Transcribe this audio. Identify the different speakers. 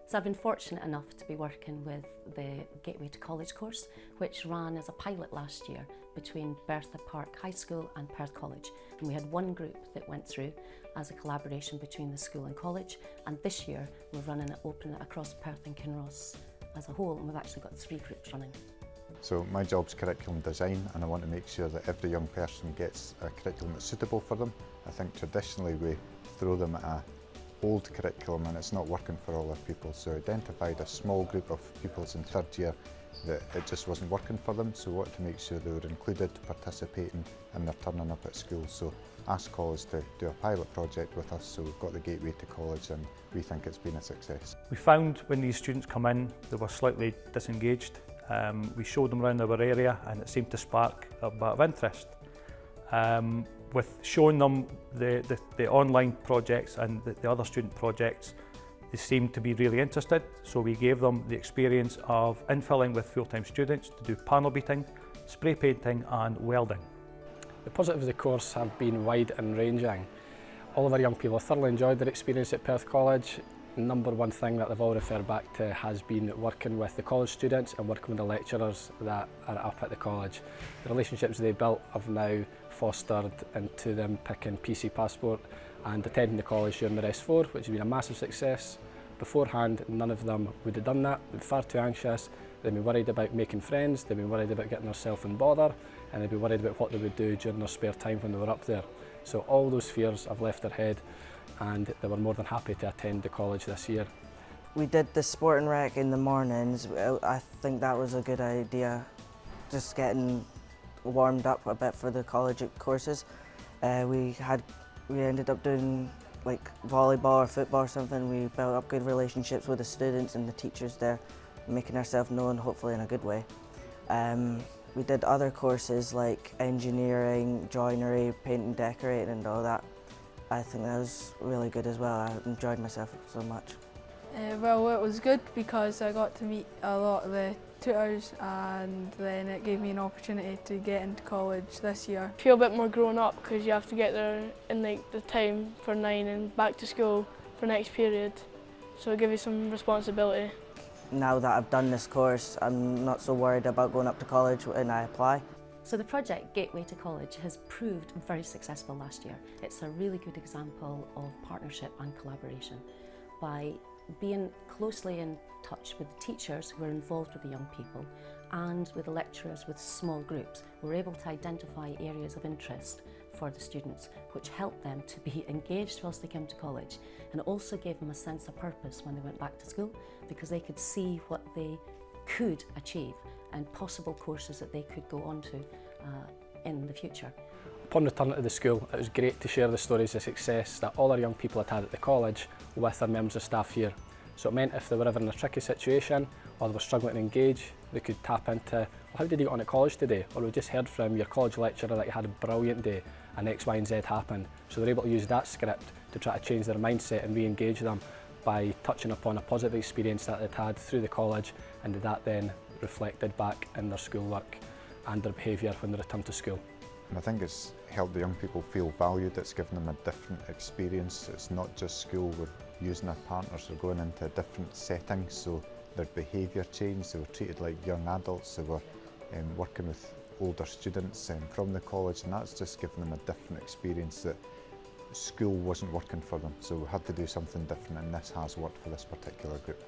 Speaker 1: So I've been fortunate enough to be working with the Gateway to College course, which ran as a pilot last year between Bertha Park High School and Perth College. And we had one group that went through as a collaboration between the school and college. And this year we're running it, open it across Perth and Kinross as a whole, and we've actually got 3 groups running.
Speaker 2: So my job's curriculum design, and I want to make sure that every young person gets a curriculum that's suitable for them. I think traditionally we throw them at an old curriculum and it's not working for all our pupils. So I identified a small group of pupils in 3rd year that it just wasn't working for them, so we wanted to make sure they were included, participating, and they're turning up at school. So asked College to do a pilot project with us, so we've got the Gateway to College and we think it's been a success.
Speaker 3: We found when these students come in, they were slightly disengaged. We showed them around our area and it seemed to spark a bit of interest. With showing them the online projects and the other student projects, they seemed to be really interested, so we gave them the experience of infilling with full-time students to do panel beating, spray painting and welding.
Speaker 4: The positives of the course have been wide and ranging. All of our young people have thoroughly enjoyed their experience at Perth College. The number one thing that they've all referred back to has been working with the college students and working with the lecturers that are up at the college. The relationships they built have now fostered into them picking PC Passport and attending the college during the S4, which has been a massive success. Beforehand, none of them would have done that. They'd been far too anxious, they'd been worried about making friends, they'd been worried about getting themselves in bother, and they'd be worried about what they would do during their spare time when they were up there. So all those fears have left their head, and they were more than happy to attend the college this year.
Speaker 5: We did the sport and rec in the mornings. I think that was a good idea, just getting warmed up a bit for the college courses. We ended up doing like volleyball or football or something. We built up good relationships with the students and the teachers there, making ourselves known hopefully in a good way. We did other courses like engineering, joinery, painting, decorating and all that. I think that was really good as well. I enjoyed myself so much.
Speaker 6: Well, it was good because I got to meet a lot of the tutors, and then it gave me an opportunity to get into college this year.
Speaker 7: I feel a bit more grown up because you have to get there in like the time for 9 and back to school for next period, so it gives you some responsibility.
Speaker 5: Now that I've done this course, I'm not so worried about going up to college when I apply.
Speaker 1: So the project Gateway to College has proved very successful last year. It's a really good example of partnership and collaboration. By being closely in touch with the teachers who are involved with the young people and with the lecturers with small groups, we're able to identify areas of interest for the students, which helped them to be engaged whilst they came to college, and it also gave them a sense of purpose when they went back to school, because they could see what they could achieve and possible courses that they could go on to in the future.
Speaker 4: Upon return to the school, it was great to share the stories of success that all our young people had at the college with our members of staff here. So it meant if they were ever in a tricky situation or they were struggling to engage, they could tap into, well, how did you get on at college today? Or we just heard from your college lecturer that you had a brilliant day and X, Y and Z happened. So they're able to use that script to try to change their mindset and re-engage them by touching upon a positive experience that they'd had through the college, and that then reflected back in their schoolwork and their behaviour when they returned to school.
Speaker 2: And I think it's helped the young people feel valued. It's given them a different experience. It's not just school. We're using our partners. We're going into a different setting, so their behaviour changed. They were treated like young adults. They were working with older students from the college, and that's just given them a different experience that school wasn't working for them. So we had to do something different, and this has worked for this particular group.